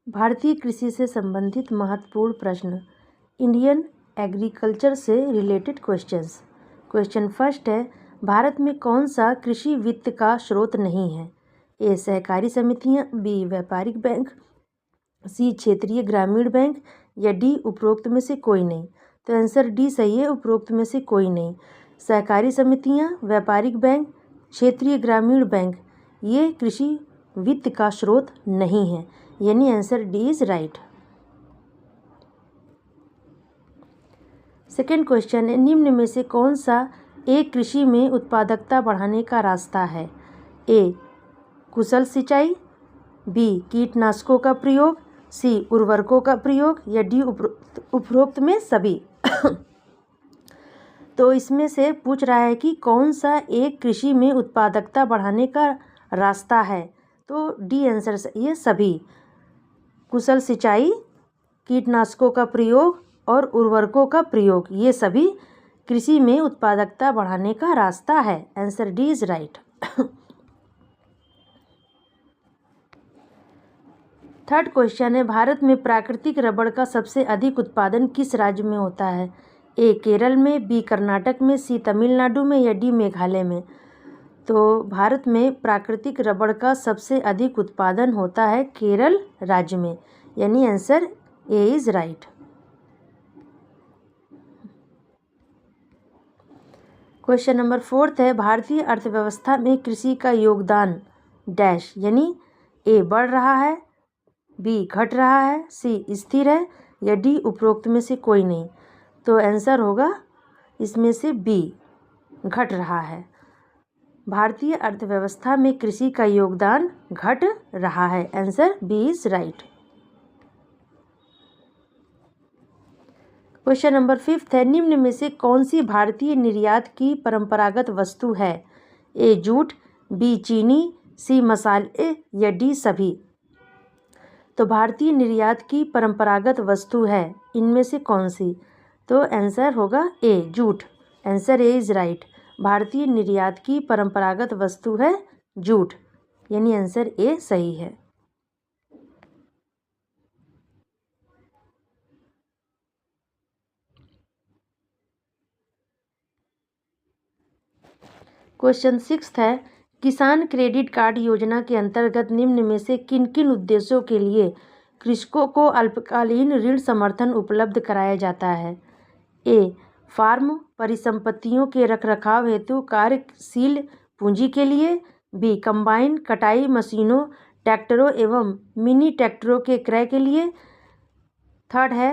भारतीय कृषि से संबंधित महत्वपूर्ण प्रश्न, इंडियन एग्रीकल्चर से रिलेटेड क्वेश्चंस। क्वेश्चन फर्स्ट है, भारत में कौन सा कृषि वित्त का स्रोत नहीं है? ए सहकारी समितियां, बी व्यापारिक बैंक, सी क्षेत्रीय ग्रामीण बैंक या डी उपरोक्त में से कोई नहीं। तो आंसर डी सही है, उपरोक्त में से कोई नहीं। सहकारी समितियां, व्यापारिक बैंक, क्षेत्रीय ग्रामीण बैंक ये कृषि वित्त का स्रोत नहीं है, यानी answer D is right. Second question है, निम्न में से कौन सा एक कृषि में उत्पादकता बढ़ाने का रास्ता है? ए कुशल सिंचाई, बी कीटनाशकों का प्रयोग, सी उर्वरकों का प्रयोग या डी उपरोक्त में सभी। तो इसमें से पूछ रहा है कि कौन सा एक कृषि में उत्पादकता बढ़ाने का रास्ता है, तो डी आंसर ये सभी। कुशल सिंचाई, कीटनाशकों का प्रयोग और उर्वरकों का प्रयोग ये सभी कृषि में उत्पादकता बढ़ाने का रास्ता है। Answer D is right. Third question है, भारत में प्राकृतिक रबड़ का सबसे अधिक उत्पादन किस राज्य में होता है? ए केरल में, बी कर्नाटक में, सी तमिलनाडु में या डी मेघालय में। तो भारत में प्राकृतिक रबड़ का सबसे अधिक उत्पादन होता है केरल राज्य में, यानी answer A is right. Question number fourth है, भारतीय अर्थव्यवस्था में कृषि का योगदान डैश, यानी ए बढ़ रहा है, बी घट रहा है, सी स्थिर है या डी उपरोक्त में से कोई नहीं। तो आंसर होगा इसमें से बी घट रहा है। भारतीय अर्थव्यवस्था में कृषि का योगदान घट रहा है। Answer B is right. Question number fifth है, निम्न में से कौन सी भारतीय निर्यात की परंपरागत वस्तु है? ए जूट, बी चीनी, सी मसाले या डी सभी। तो भारतीय निर्यात की परंपरागत वस्तु है इनमें से कौन सी? तो आंसर होगा A jute. Answer A is right. भारतीय निर्यात की परंपरागत वस्तु है जूट, यानी आंसर ए सही है। क्वेश्चन सिक्स्थ है, किसान क्रेडिट कार्ड योजना के अंतर्गत निम्न में से किन किन उद्देश्यों के लिए कृषकों को अल्पकालीन ऋण समर्थन उपलब्ध कराया जाता है? ए फार्म परिसंपत्तियों के रखरखाव हेतु कार्यशील पूंजी के लिए, बी कंबाइन कटाई मशीनों, ट्रैक्टरों एवं मिनी ट्रैक्टरों के क्रय के लिए, थर्ड है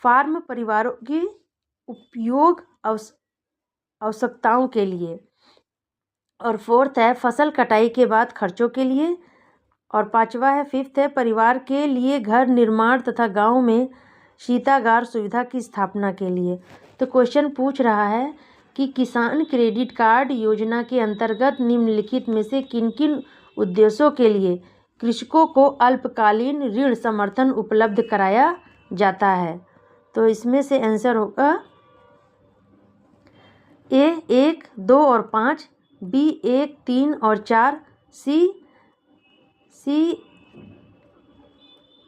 फार्म परिवारों की उपयोग आवश्यकताओं के लिए, और फोर्थ है फसल कटाई के बाद खर्चों के लिए, और पांचवा है फिफ्थ है परिवार के लिए घर निर्माण तथा गांव में शीतागार सुविधा की स्थापना के लिए। तो क्वेश्चन पूछ रहा है कि किसान क्रेडिट कार्ड योजना के अंतर्गत निम्नलिखित में से किन किन उद्देश्यों के लिए कृषकों को अल्पकालीन ऋण समर्थन उपलब्ध कराया जाता है? तो इसमें से आंसर होगा ए 1, 2 और 5, बी 1, 3 और 4, सी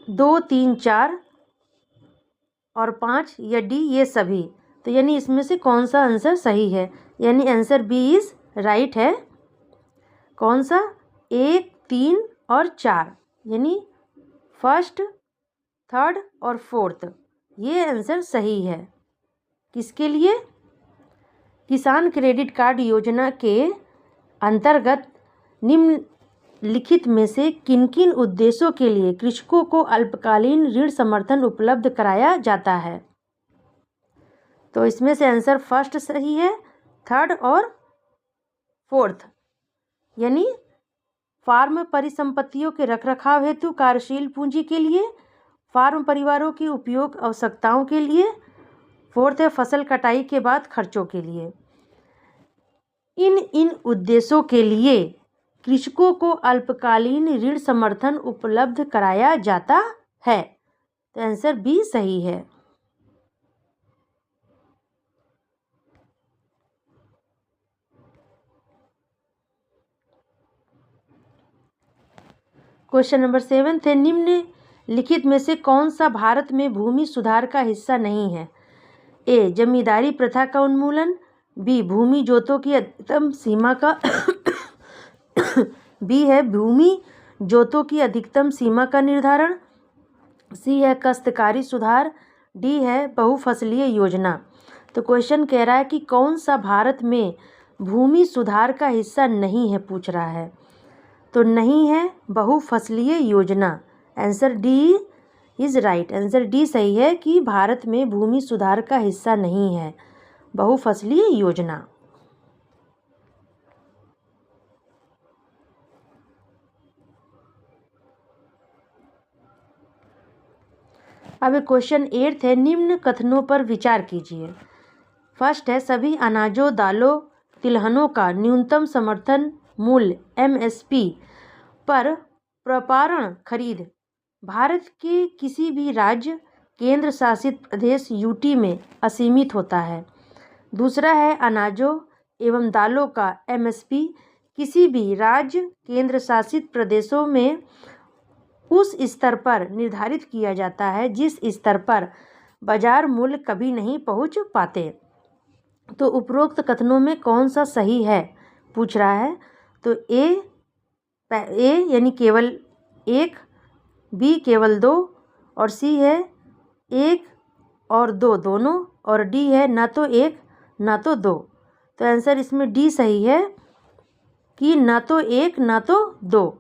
2, 3, 4 और 5 या डी ये सभी। तो यानी इसमें से कौन सा आंसर सही है? यानी आंसर बी इज राइट है। कौन सा? 1, 3 और 4, यानी फर्स्ट, थर्ड और फोर्थ, ये आंसर सही है। किसके लिए? किसान क्रेडिट कार्ड योजना के अंतर्गत निम्नलिखित में से किन किन उद्देश्यों के लिए कृषकों को अल्पकालीन ऋण समर्थन उपलब्ध कराया जाता है? तो इसमें से आंसर फर्स्ट सही है, थर्ड और फोर्थ, यानी फार्म परिसंपत्तियों के रखरखाव हेतु कार्यशील पूंजी के लिए, फार्म परिवारों की उपयोग आवश्यकताओं के लिए, फोर्थ है फसल कटाई के बाद खर्चों के लिए। इन उद्देश्यों के लिए कृषकों को अल्पकालीन ऋण समर्थन उपलब्ध कराया जाता है। तो आंसर बी सही है। क्वेश्चन नंबर 7 है, लिखित में से कौन सा भारत में भूमि सुधार का हिस्सा नहीं है? ए. जमींदारी प्रथा का उन्मूलन, बी. भूमि जोतों की अधिकतम सीमा का बी है भूमि जोतों की अधिकतम सीमा का निर्धारण, सी है काश्तकारी सुधार, डी है बहुफसलीय योजना। तो क्वेश्चन कह रहा है कि कौन सा भारत में भूमि सुधार का हिस्सा नहीं है, पूछ रहा है। तो नहीं है बहुफसलीय योजना। Answer D is right. Answer D सही है कि भारत में भूमि सुधार का हिस्सा नहीं है बहुफसलीय योजना। अब क्वेश्चन 8 है, निम्न कथनों पर विचार कीजिए। फर्स्ट है, सभी अनाजों, दालों, तिलहनों का न्यूनतम समर्थन मूल्य MSP पर प्रपारण खरीद भारत के किसी भी राज्य, केंद्र शासित प्रदेश UT में असीमित होता है। दूसरा है, अनाजों एवं दालों का MSP किसी भी राज्य, केंद्र शासित प्रदेशों में उस स्तर पर निर्धारित किया जाता है जिस स्तर पर बाजार मूल्य कभी नहीं पहुंच पाते। तो उपरोक्त कथनों में कौन सा सही है, पूछ रहा है। तो ए यानी केवल 1, बी केवल 2, और सी है 1 और 2 दोनों, और डी है ना तो 1 ना तो 2। तो आंसर इसमें डी सही है कि ना तो 1 ना तो 2।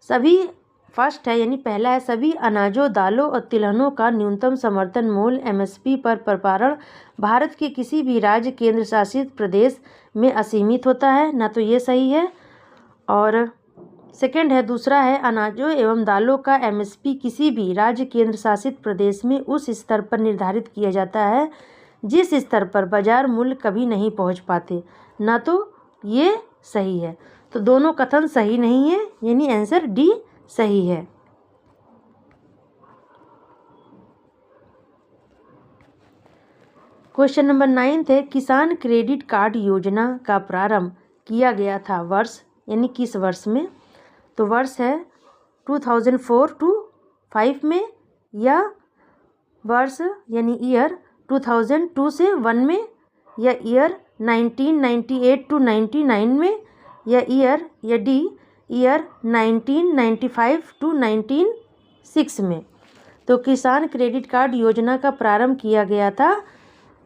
सभी फर्स्ट है यानी पहला है, सभी अनाजों, दालों और तिलहनों का न्यूनतम समर्थन मूल्य MSP पर प्रपारण भारत के किसी भी राज्य, केंद्र शासित प्रदेश में असीमित होता है, ना तो ये सही है। और सेकंड है, दूसरा है, अनाजों एवं दालों का MSP किसी भी राज्य, केंद्र शासित प्रदेश में उस स्तर पर निर्धारित किया जाता है जिस स्तर पर बाजार मूल्य कभी नहीं पहुंच पाते, ना तो ये सही है। तो दोनों कथन सही नहीं है, यानी आंसर डी सही है। क्वेश्चन नंबर 9 है, किसान क्रेडिट कार्ड योजना का प्रारंभ किया गया था वर्ष, यानी किस वर्ष में? तो वर्ष है 2004 to 5 में, या वर्ष यानी ईयर 2002 से 1 में, या ईयर 1998 to 99 में, या ईयर या डी ईयर 1995 to 1996 में। तो किसान क्रेडिट कार्ड योजना का प्रारंभ किया गया था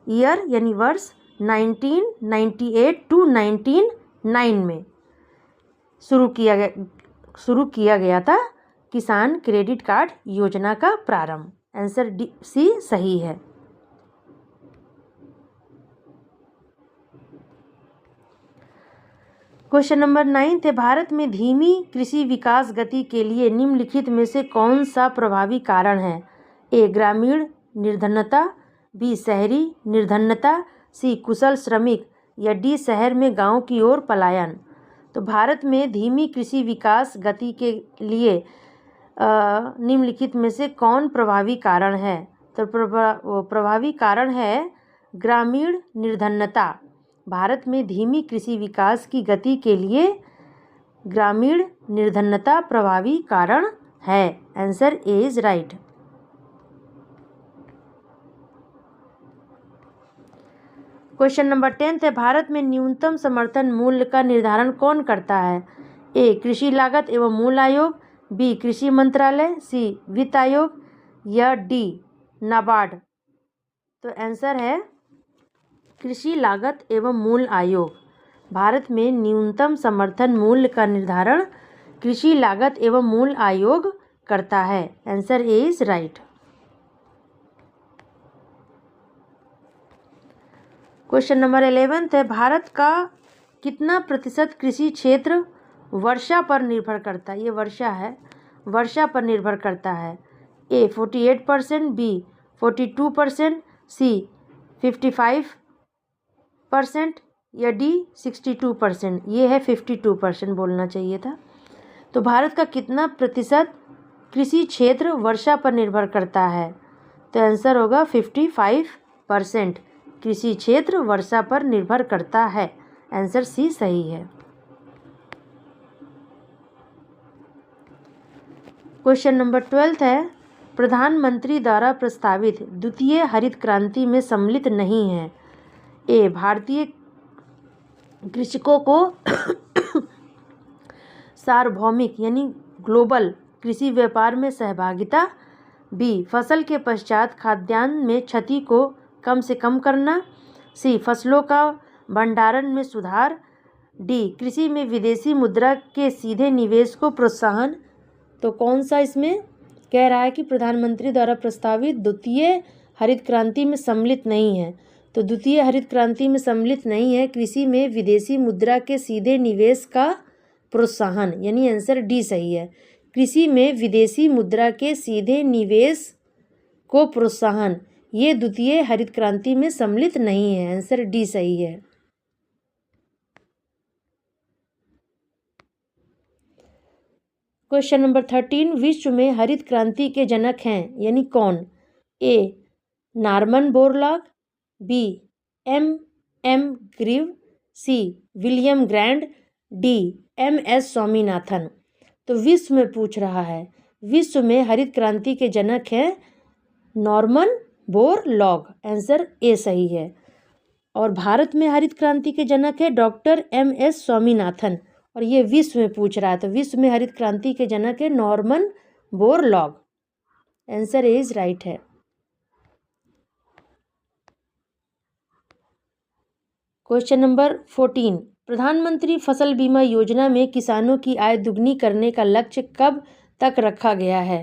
ईयर यानी वर्ष 1998 to 1999 में शुरू किया गया था किसान क्रेडिट कार्ड योजना का प्रारंभ। आंसर डी सी सही है। क्वेश्चन नंबर 9 है, भारत में धीमी कृषि विकास गति के लिए निम्नलिखित में से कौन सा प्रभावी कारण है? ए ग्रामीण निर्धनता, बी शहरी निर्धनता, सी कुशल श्रमिक, या डी शहर में गांव की ओर पलायन। तो भारत में धीमी कृषि विकास गति के लिए निम्नलिखित में से कौन प्रभावी कारण है? तो प्रभावी कारण है ग्रामीण निर्धनता। भारत में धीमी कृषि विकास की गति के लिए ग्रामीण निर्धनता प्रभावी कारण है। Answer A is right. Question number 10 है, भारत में न्यूनतम समर्थन मूल्य का निर्धारण कौन करता है? ए कृषि लागत एवं मूल्य आयोग, बी कृषि मंत्रालय, सी वित्त आयोग, या डी नाबार्ड। तो आंसर है कृषि लागत एवं मूल्य आयोग। भारत में न्यूनतम समर्थन मूल्य का निर्धारण कृषि लागत एवं मूल्य आयोग करता है। Answer A is right. Question number 11 है, भारत का कितना प्रतिशत कृषि क्षेत्र वर्षा पर निर्भर करता है? ये वर्षा है, वर्षा पर निर्भर करता है। ए 48%, बी 42%, सी 55%, या डी 62%। ये है 52% बोलना चाहिए था। तो भारत का कितना प्रतिशत कृषि क्षेत्र वर्षा पर निर्भर करता है? तो आंसर होगा 55%। कृषि क्षेत्र वर्षा पर निर्भर करता है। आंसर सी सही है। क्वेश्चन नंबर 12 है, प्रधानमंत्री द्वारा प्रस्तावित द्वितीय हरित क्रांति में सम्मिलित नहीं है। ए, भारतीय कृषकों को सार्वभौमिक यानी ग्लोबल कृषि व्यापार में सहभागिता। बी, फसल के पश्चात खाद्यान्न में क्षति को कम से कम करना। सी, फसलों का भंडारण में सुधार। डी, कृषि में विदेशी मुद्रा के सीधे निवेश को प्रोत्साहन। तो कौन सा इसमें कह रहा है कि प्रधानमंत्री द्वारा प्रस्तावित द्वितीय हरित क्रांति में सम्मिलित नहीं है। तो द्वितीय हरित क्रांति में सम्मिलित नहीं है कृषि में विदेशी मुद्रा के सीधे निवेश का प्रोत्साहन, यानी आंसर डी सही है। कृषि में विदेशी मुद्रा के सीधे निवेश को प्रोत्साहन, ये द्वितीय हरित क्रांति में सम्मिलित नहीं है, आंसर डी सही है। क्वेश्चन नंबर 13, विश्व में हरित क्रांति के जनक हैं यानी कौन। A, Norman Borlaug. B, M Grieve. C, William Grand. D, MS Swaminathan. तो विश्व में पूछ रहा है, विश्व में हरित क्रांति के जनक हैं नॉर्मन बोरलॉग, आंसर ए सही है। और भारत में हरित क्रांति के जनक है डॉक्टर MS स्वामीनाथन, और ये विश्व में पूछ रहा है, तो विश्व में हरित क्रांति के जनक है Norman Borlaug, answer A is right है। क्वेश्चन नंबर 14, प्रधानमंत्री फसल बीमा योजना में किसानों की आय दुगनी करने का लक्ष्य कब तक रखा गया है।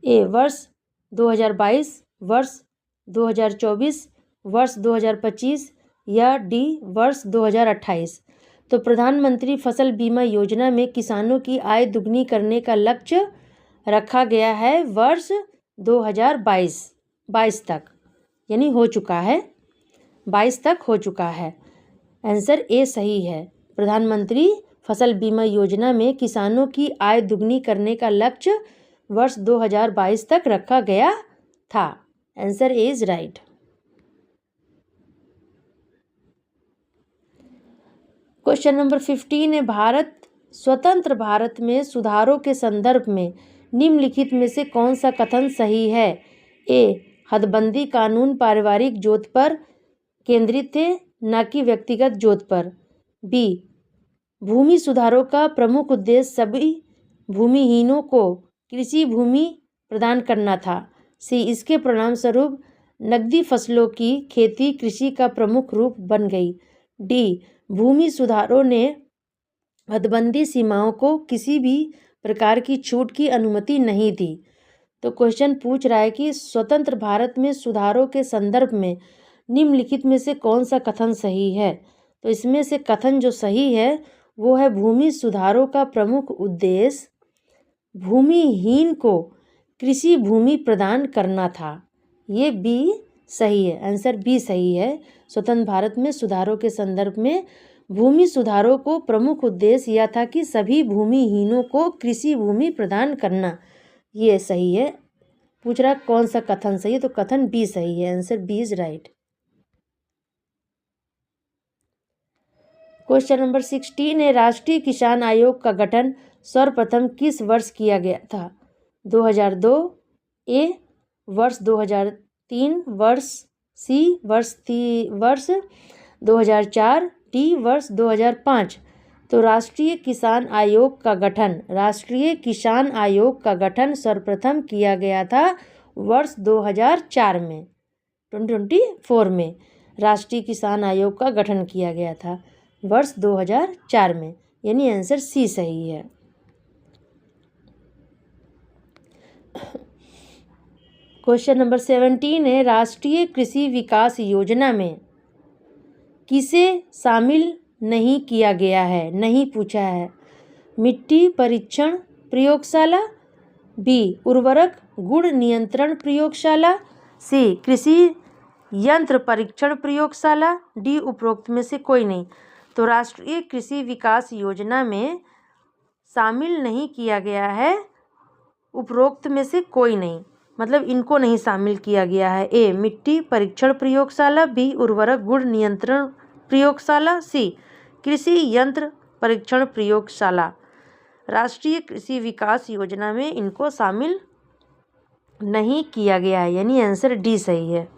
ए, वर्ष 2022, वर्ष 2024, वर्ष 2025 या डी, वर्ष 2028। तो प्रधानमंत्री फसल बीमा योजना में किसानों की आय दुगनी करने का लक्ष्य रखा गया है वर्ष 2022 तक, यानी हो चुका है, 22 तक हो चुका है, आंसर ए सही है। प्रधानमंत्री फसल बीमा योजना में किसानों की आय दुगनी करने का लक्ष्य वर्ष 2022 तक रखा गया था, answer A is right. Question number 15 है, स्वतंत्र भारत में सुधारों के संदर्भ में निम्नलिखित में से कौन सा कथन सही है। ए, हदबंदी कानून पारिवारिक जोत पर केंद्रित थे, न कि व्यक्तिगत जोत पर। बी, भूमि सुधारों का प्रमुख उद्देश्य सभी भूमिहीनों को कृषि भूमि प्रदान करना था। सी, इसके परिणामस्वरूप नकदी फसलों की खेती कृषि का प्रमुख रूप बन गई। डी, भूमि सुधारों ने हदबंदी सीमाओं को किसी भी प्रकार की छूट की अनुमति नहीं दी। तो क्वेश्चन पूछ रहा है कि स्वतंत्र भारत में सुधारों के संदर्भ में निम्नलिखित में से कौन सा कथन सही है। तो इसमें से कथन जो सही है वो है, भूमि सुधारों का प्रमुख उद्देश्य भूमिहीन को कृषि भूमि प्रदान करना था, ये बी सही है, आंसर बी सही है। स्वतंत्र भारत में सुधारों के संदर्भ में भूमि सुधारों को प्रमुख उद्देश्य यह था कि सभी भूमिहीनों को कृषि भूमि प्रदान करना, ये सही है। पूछ रहा कौन सा कथन सही है, तो कथन बी सही है, answer B is right. Question number 16 है, राष्ट्रीय किसान आयोग का गठन सर्वप्रथम किस वर्ष किया गया था। 2002, ए, वर्ष 2003, वर्ष सी, वर्ष 2004, डी, वर्ष 2005। तो राष्ट्रीय किसान आयोग का गठन सर्वप्रथम किया गया था वर्ष 2004 में, 2024 में राष्ट्रीय किसान आयोग का गठन किया गया था वर्ष 2004 में, यानी आंसर सी सही है। क्वेश्चन नंबर 17 है, राष्ट्रीय कृषि विकास योजना में किसे शामिल नहीं किया गया है, नहीं पूछा है। मिट्टी परीक्षण प्रयोगशाला, बी, उर्वरक गुण नियंत्रण प्रयोगशाला, सी, कृषि यंत्र परीक्षण प्रयोगशाला, डी, उपरोक्त में से कोई नहीं। तो राष्ट्रीय कृषि विकास योजना में शामिल नहीं किया गया है उपरोक्त में से कोई नहीं, मतलब इनको नहीं शामिल किया गया है। ए, मिट्टी परीक्षण प्रयोगशाला, बी, उर्वरक गुण नियंत्रण प्रयोगशाला, सी, कृषि यंत्र परीक्षण प्रयोगशाला। राष्ट्रीय कृषि विकास योजना में इनको शामिल नहीं किया गया है, यानी आंसर डी सही है।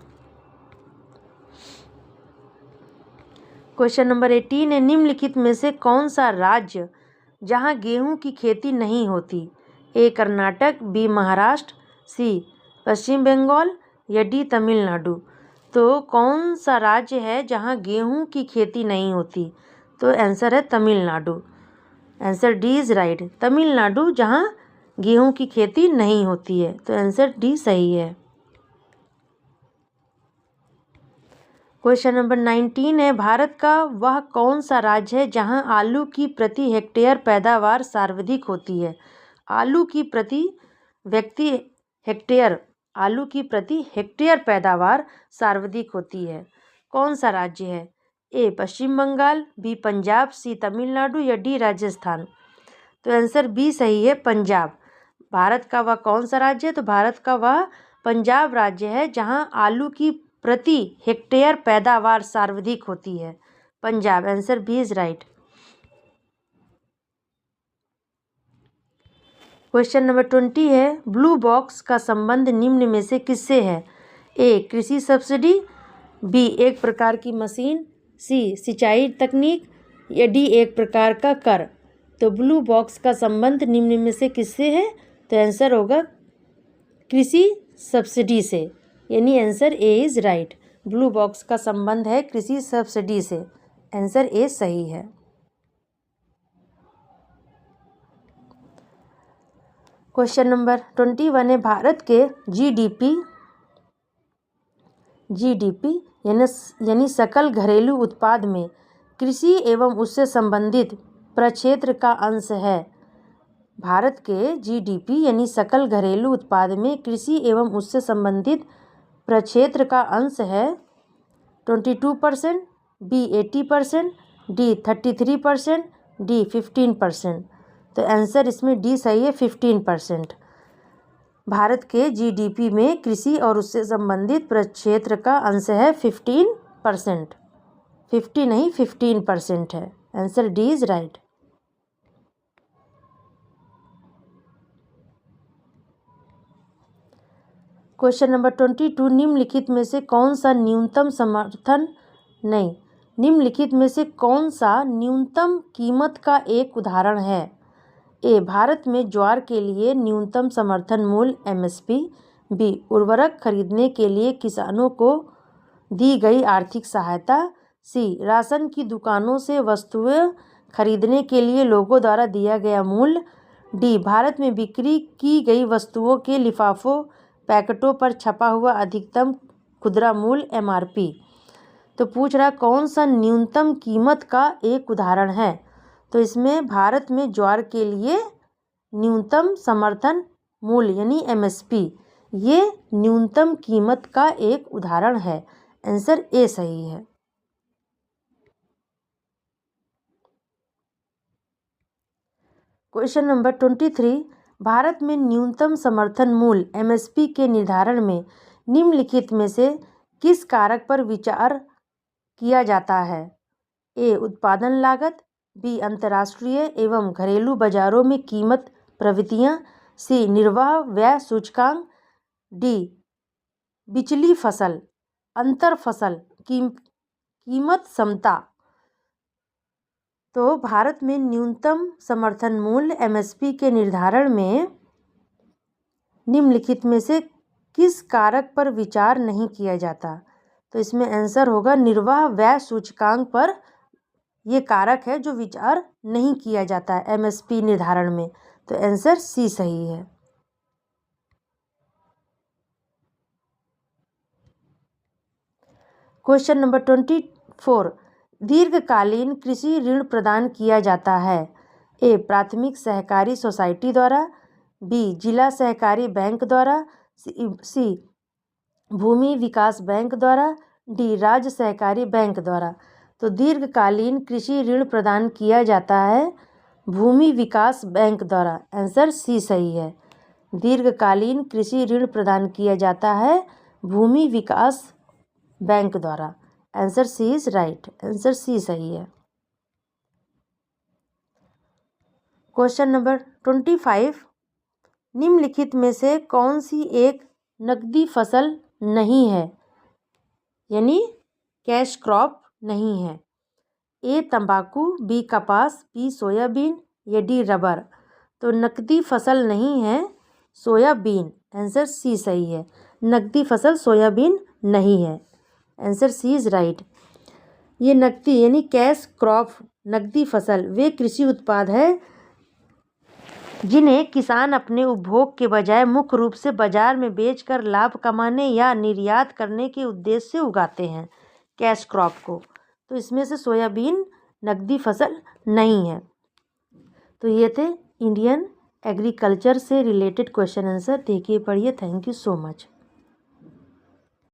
क्वेश्चन नंबर 18 है, निम्नलिखित में से कौन सा राज्य जहां गेहूं की खेती नहीं होती? ए कर्नाटक, बी महाराष्ट्र, सी पश्चिम बंगाल या डी तमिलनाडु। तो कौन सा राज्य है जहां गेहूं की खेती नहीं होती? तो आंसर है Tamil Nadu. Answer D is right. Tamil Nadu जहां गेहूं की खेती नहीं होती है, तो आंसर डी सही है। क्वेश्चन नंबर 19 है, भारत का वह कौन सा राज्य है जहां आलू की प्रति हेक्टेयर पैदावार सर्वाधिक होती है? आलू की प्रति हेक्टेयर पैदावार सर्वाधिक होती है, कौन सा राज्य है? ए पश्चिम बंगाल, बी पंजाब, सी तमिलनाडु या डी राजस्थान। तो आंसर बी सही है, पंजाब। भारत का वह कौन सा राज्य है? तो भारत का वह पंजाब राज्य है जहां आलू की प्रति हेक्टेयर पैदावार सर्वाधिक होती है, Punjab. Answer B is right. Question number 20 है, ब्लू बॉक्स का संबंध निम्न में से किससे है? ए कृषि सब्सिडी, बी एक प्रकार की मशीन, सी सिंचाई तकनीक या डी एक प्रकार का कर। तो ब्लू बॉक्स का संबंध निम्न में से किससे है? तो आंसर होगा कृषि सब्सिडी से, यानी answer A is right. Blue box का संबंध है कृषि सब्सिडी से, आंसर ए सही है। क्वेश्चन नंबर 21 है, भारत के जीडीपी यानी सकल घरेलू उत्पाद में कृषि एवं उससे संबंधित प्रक्षेत्र का अंश है। भारत के जीडीपी यानी सकल घरेलू उत्पाद में कृषि एवं उससे संबंधित प्रक्षेत्र का अंश है 22%, बी 80%, डी 33%, डी 15%। तो आंसर इसमें डी सही है, 15%। भारत के जीडीपी में कृषि और उससे संबंधित प्रक्षेत्र का अंश है 15%। 50 नहीं 15% है, answer D is right. Question number 22, निम्नलिखित में से कौन सा न्यूनतम कीमत का एक उदाहरण है? ए भारत में ज्वार के लिए न्यूनतम समर्थन मूल्य एमएसपी, बी उर्वरक खरीदने के लिए किसानों को दी गई आर्थिक सहायता, सी राशन की दुकानों से वस्तुएं खरीदने के लिए लोगों द्वारा दिया गया मूल्य, डी भारत में बिक्री की गई वस्तुओं के लिफाफों पैकेटों पर छपा हुआ अधिकतम खुदरा मूल्य एमआरपी। तो पूछ रहा कौन सा न्यूनतम कीमत का एक उदाहरण है? तो इसमें भारत में ज्वार के लिए न्यूनतम समर्थन मूल्य यानी एमएसपी, ये न्यूनतम कीमत का एक उदाहरण है, आंसर ए सही है। क्वेश्चन नंबर 23, भारत में न्यूनतम समर्थन मूल्य एमएसपी के निर्धारण में निम्नलिखित में से किस कारक पर विचार किया जाता है? ए उत्पादन लागत, बी अंतर्राष्ट्रीय एवं घरेलू बाजारों में कीमत प्रवृत्तियां, सी निर्वाह व्यय सूचकांक, डी बिचली फसल अंतर फसल कीमत समता। तो भारत में न्यूनतम समर्थन मूल्य एमएसपी के निर्धारण में निम्नलिखित में से किस कारक पर विचार नहीं किया जाता? तो इसमें आंसर होगा निर्वाह व्यय सूचकांक पर ये कारक है जो विचार नहीं किया जाता है एमएसपी निर्धारण में, तो आंसर सी सही है। क्वेश्चन नंबर 24, दीर्घकालीन कृषि ऋण प्रदान किया जाता है? ए प्राथमिक सहकारी सोसाइटी द्वारा, बी जिला सहकारी बैंक द्वारा, सी भूमि विकास बैंक द्वारा, डी राज्य सहकारी बैंक द्वारा। तो दीर्घकालीन कृषि ऋण प्रदान किया जाता है भूमि विकास बैंक द्वारा, आंसर सी सही है। दीर्घकालीन कृषि ऋण प्रदान किया जाता है भूमि विकास बैंक द्वारा, answer C is right, answer C सही है। क्वेश्चन नंबर 25, निम्नलिखित में से कौन सी एक नकदी फसल नहीं है, यानी कैश क्रॉप नहीं है? ए तंबाकू, बी कपास, बी सोयाबीन या डी रबर। तो नकदी फसल नहीं है सोयाबीन, आंसर सी सही है। नकदी फसल सोयाबीन नहीं है, आंसर सी इज राइट। ये नकदी यानी कैश क्रॉप, नकदी फसल वे कृषि उत्पाद है जिन्हें किसान अपने उपभोग के बजाय मुख्य रूप से बाजार में बेचकर लाभ कमाने या निर्यात करने के उद्देश्य से उगाते हैं कैश क्रॉप को। तो इसमें से सोयाबीन नकदी फसल नहीं है। तो ये थे इंडियन एग्रीकल्चर से रिलेटेड क्वेश्चन आंसर। देखिए, पढ़िए। Thank you so much.